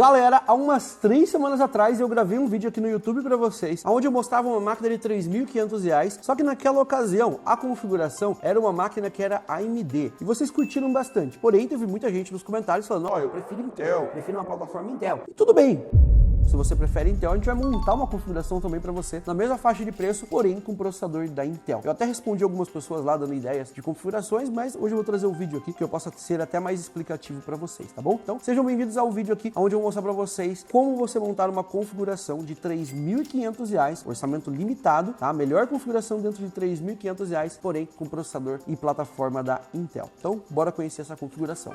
Galera, há umas 3 semanas atrás eu gravei um vídeo aqui no YouTube pra vocês, onde eu mostrava uma máquina de R$3.500, só que naquela ocasião a configuração era uma máquina que era AMD, e vocês curtiram bastante, porém teve muita gente nos comentários falando, ó, eu prefiro Intel, prefiro uma plataforma Intel, e tudo bem. Se você prefere Intel, a gente vai montar uma configuração também para você na mesma faixa de preço, porém com processador da Intel. Eu até respondi algumas pessoas lá dando ideias de configurações, mas hoje eu vou trazer um vídeo aqui que eu possa ser até mais explicativo para vocês, tá bom? Então sejam bem-vindos ao vídeo aqui, onde eu vou mostrar para vocês como você montar uma configuração de R$3.500, orçamento limitado, tá? A melhor configuração dentro de R$3.500, porém com processador e plataforma da Intel. Então, bora conhecer essa configuração.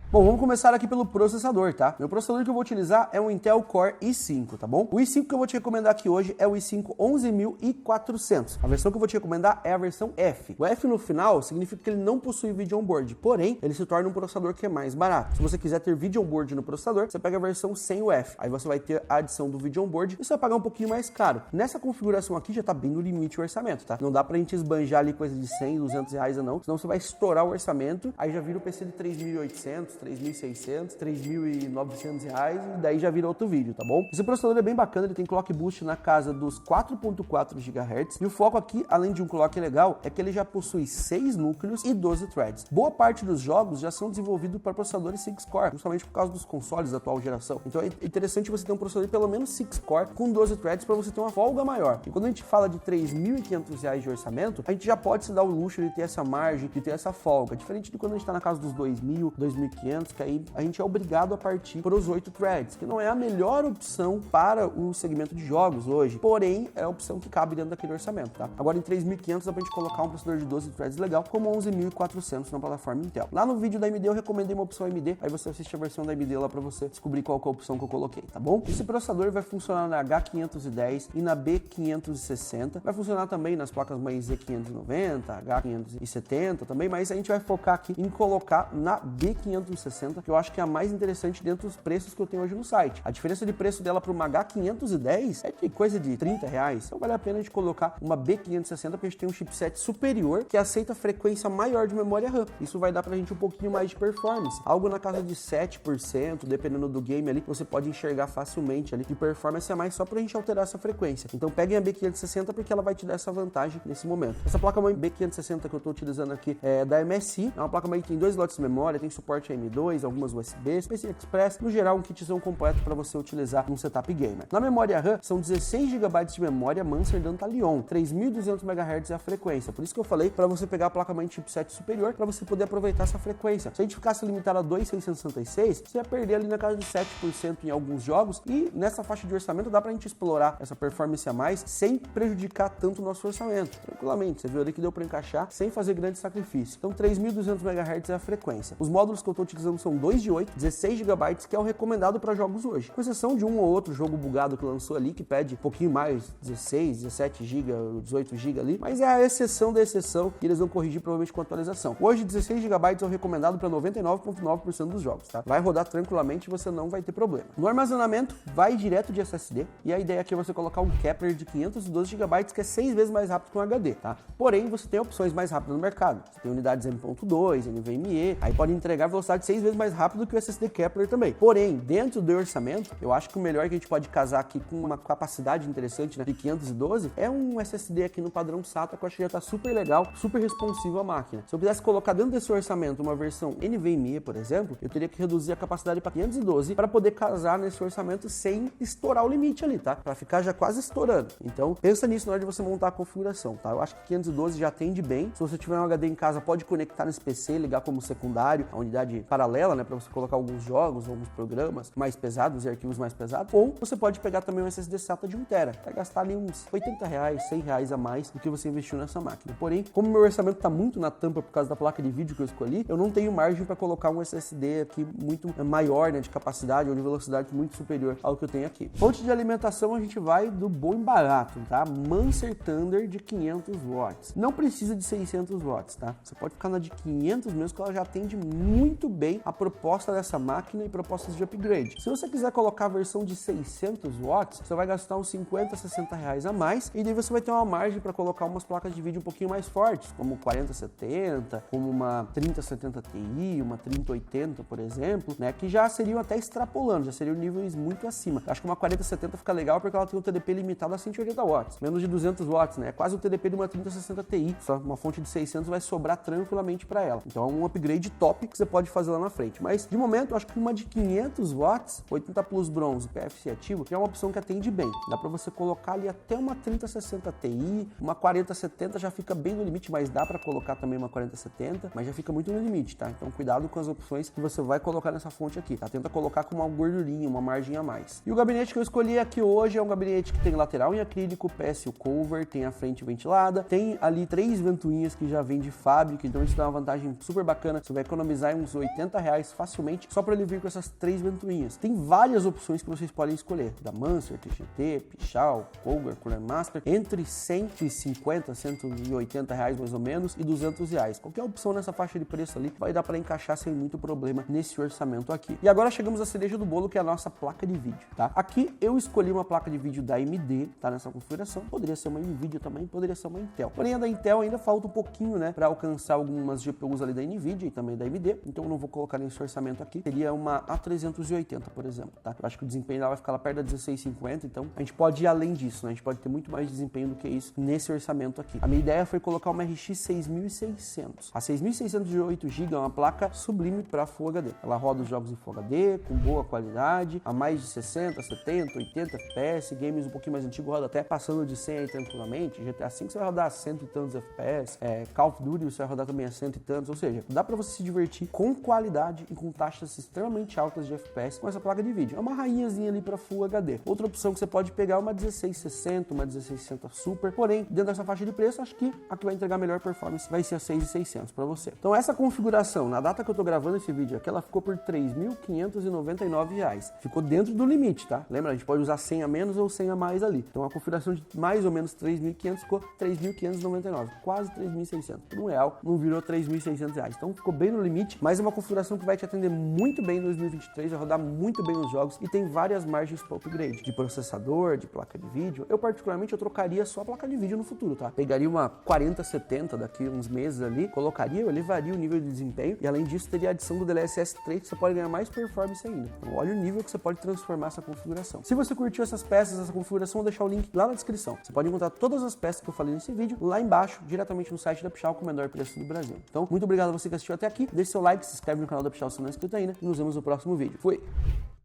Bom, vamos começar aqui pelo processador, tá? Meu processador que eu vou utilizar é um Intel Core i5, tá bom? O i5 que eu vou te recomendar aqui hoje é o i5 11400. A versão que eu vou te recomendar é a versão F. O F no final significa que ele não possui vídeo on-board, porém, ele se torna um processador que é mais barato. Se você quiser ter vídeo on-board no processador, você pega a versão sem o F. Aí você vai ter a adição do vídeo on-board e você vai pagar um pouquinho mais caro. Nessa configuração aqui já tá bem no limite do orçamento, tá? Não dá pra gente esbanjar ali coisa de 100, 200 reais ou não, senão você vai estourar o orçamento, aí já vira o PC de 3.800, 3.600, 3.900 reais e daí já vira outro vídeo, tá bom? Esse processador é bem bacana, ele tem clock boost na casa dos 4.4 GHz e o foco aqui, além de um clock legal, é que ele já possui 6 núcleos e 12 threads. Boa parte dos jogos já são desenvolvidos para processadores 6-core, justamente por causa dos consoles da atual geração. Então é interessante você ter um processador pelo menos 6-core com 12 threads para você ter uma folga maior. E quando a gente fala de R$3.500 de orçamento, a gente já pode se dar o luxo de ter essa margem, de ter essa folga, diferente de quando a gente está na casa dos 2.000, 2.500, que aí a gente é obrigado a partir para os 8 threads, que não é a melhor opção para o segmento de jogos hoje, porém é a opção que cabe dentro daquele orçamento, tá? Agora em 3.500 dá pra gente colocar um processador de 12 threads legal, como 11.400 na plataforma Intel. Lá no vídeo da AMD eu recomendei uma opção AMD, aí você assiste a versão da AMD lá para você descobrir qual que é a opção que eu coloquei, tá bom? Esse processador vai funcionar na H510 e na B560, vai funcionar também nas placas mãe Z590, H570 também, mas a gente vai focar aqui em colocar na B560, que eu acho que é a mais interessante dentro dos preços que eu tenho hoje no site. A diferença de preço dela para uma H510 é de coisa de R$30, então vale a pena a gente colocar uma B560 porque a gente tem um chipset superior que aceita frequência maior de memória RAM. Isso vai dar pra gente um pouquinho mais de performance, algo na casa de 7%, dependendo do game ali, você pode enxergar facilmente ali de performance a mais só pra gente alterar essa frequência. Então peguem a B560 porque ela vai te dar essa vantagem nesse momento. Essa placa-mãe B560 que eu tô utilizando aqui é da MSI, é uma placa-mãe que tem 2 slots de memória, tem suporte a M2, algumas USBs, PCI Express, no geral um kitzão completo para você utilizar num setup gamer. Na memória RAM são 16 GB de memória Mancer Dantalion, 3.200 MHz é a frequência, por isso que eu falei para você pegar a placa-mãe chipset superior para você poder aproveitar essa frequência. Se a gente ficasse limitado a 2.666, você ia perder ali na casa de 7% em alguns jogos e nessa faixa de orçamento dá pra gente explorar essa performance a mais sem prejudicar tanto o nosso orçamento, tranquilamente. Você viu ali que deu para encaixar sem fazer grande sacrifício. Então 3.200 MHz é a frequência. Os módulos que eu tô utilizando são 2 de 8, 16 GB, que é o recomendado para jogos hoje. Com exceção de um ou outro jogo bugado que lançou ali, que pede um pouquinho mais, 16, 17 GB, 18 GB ali, mas é a exceção da exceção e eles vão corrigir provavelmente com atualização. Hoje 16 GB é o recomendado para 99,9% dos jogos, tá? Vai rodar tranquilamente e você não vai ter problema. No armazenamento, vai direto de SSD e a ideia aqui é você colocar um Kepler de 512 GB, que é 6 vezes mais rápido que um HD, tá? Porém, você tem opções mais rápidas no mercado. Você tem unidades M.2, NVMe, aí pode entregar velocidade 6 vezes mais rápido que o SSD Kepler também. Porém, dentro do orçamento, eu acho que o melhor que a gente pode casar aqui com uma capacidade interessante, né, de 512 é um SSD aqui no padrão SATA, que eu acho que já tá super legal, super responsivo à máquina. Se eu quisesse colocar dentro desse orçamento uma versão NVMe, por exemplo, eu teria que reduzir a capacidade para 512 para poder casar nesse orçamento sem estourar o limite ali, tá? Para ficar já quase estourando. Então, pensa nisso na hora de você montar a configuração, tá? Eu acho que 512 já atende bem. Se você tiver um HD em casa, pode conectar nesse PC, ligar como secundário, a unidade paralela, né, para você colocar alguns jogos, alguns programas mais pesados e arquivos mais pesados, ou você pode pegar também um SSD SATA de 1 TB, vai gastar ali uns R$80, R$100 a mais do que você investiu nessa máquina. Porém, como meu orçamento tá muito na tampa por causa da placa de vídeo que eu escolhi, eu não tenho margem para colocar um SSD aqui muito maior, né, de capacidade ou de velocidade muito superior ao que eu tenho aqui. Fonte de alimentação a gente vai do bom e barato, tá? Mancer Thunder de 500 watts. Não precisa de 600 watts, tá? Você pode ficar na de 500 mesmo, que ela já atende muito bem bem a proposta dessa máquina e propostas de upgrade. Se você quiser colocar a versão de 600 watts, você vai gastar uns 50, 60 reais a mais, e daí você vai ter uma margem para colocar umas placas de vídeo um pouquinho mais fortes, como 4070, como uma 3070 Ti, uma 3080, por exemplo, né, que já seriam até extrapolando, já seriam níveis muito acima. Acho que uma 4070 fica legal porque ela tem um TDP limitado a 180 watts, menos de 200 watts, né, é quase o TDP de uma 3060 Ti, só uma fonte de 600 vai sobrar tranquilamente para ela. Então é um upgrade top que você pode fazer lá na frente. Mas de momento, acho que uma de 500 watts, 80 Plus bronze, PFC ativo, já é uma opção que atende bem. Dá para você colocar ali até uma 3060 Ti, uma 4070 já fica bem no limite, mas dá para colocar também uma 4070, mas já fica muito no limite, tá? Então cuidado com as opções que você vai colocar nessa fonte aqui, tá? Tenta colocar com uma gordurinha, uma margem a mais. E o gabinete que eu escolhi aqui hoje é um gabinete que tem lateral em acrílico, PSU cover, tem a frente ventilada, tem ali 3 ventoinhas que já vem de fábrica, então isso dá uma vantagem super bacana. Você vai economizar uns 80 reais facilmente só para ele vir com essas 3 ventoinhas. Tem várias opções que vocês podem escolher, da Mancer, TGT, Pichau, Cougar, Cooler Master, entre 150, 180 reais mais ou menos e 200 reais. Qualquer opção nessa faixa de preço ali vai dar para encaixar sem muito problema nesse orçamento aqui. E agora chegamos à cereja do bolo, que é a nossa placa de vídeo, tá? Aqui eu escolhi uma placa de vídeo da AMD, tá nessa configuração. Poderia ser uma Nvidia também, poderia ser uma Intel. Porém, a da Intel ainda falta um pouquinho, né, para alcançar algumas GPUs ali da Nvidia e também da AMD, então eu não vou colocar nesse orçamento aqui. Seria uma A380, por exemplo, tá? Eu acho que o desempenho dela vai ficar lá perto da 1650, então a gente pode ir além disso, né? A gente pode ter muito mais desempenho do que isso nesse orçamento aqui. A minha ideia foi colocar uma RX 6600. A 6600 de 8 GB é uma placa sublime para Full HD. Ela roda os jogos em Full HD, com boa qualidade, a mais de 60, 70, 80 FPS, games um pouquinho mais antigos roda até passando de 100 aí tranquilamente. GTA V você vai rodar a 100 e tantos FPS, Call of Duty você vai rodar também a 100 e tantos, ou seja, dá para você se divertir com qualidade e com taxas extremamente altas de FPS com essa placa de vídeo. É uma rainhazinha ali para Full HD. Outra opção que você pode pegar é uma 1660, uma 1660 Super, porém, dentro dessa faixa de preço, acho que a que vai entregar melhor performance vai ser a 6600 para você. Então essa configuração, na data que eu tô gravando esse vídeo aqui, ela ficou por R$ 3.599. Ficou dentro do limite, tá? Lembra, a gente pode usar 100 a menos ou 100 a mais ali. Então a configuração de mais ou menos 3.500 ficou 3.599, quase 3.600. Por R$1 não virou 3.600 reais. Então ficou bem no limite, mas é uma configuração que vai te atender muito bem em 2023, vai rodar muito bem os jogos e tem várias margens para upgrade, de processador, de placa de vídeo. Eu particularmente eu trocaria só a placa de vídeo no futuro, tá? Pegaria uma 4070 daqui uns meses ali, colocaria, eu elevaria o nível de desempenho e além disso teria a adição do DLSS 3 que você pode ganhar mais performance ainda. Então olha o nível que você pode transformar essa configuração. Se você curtiu essas peças, essa configuração, eu vou deixar o link lá na descrição. Você pode encontrar todas as peças que eu falei nesse vídeo lá embaixo, diretamente no site da Pichau com o menor preço do Brasil. Então, muito obrigado a você que assistiu até aqui. Deixe seu like, se inscreve no canal da Pichau se não é inscrito ainda e nos vemos no próximo vídeo. Fui!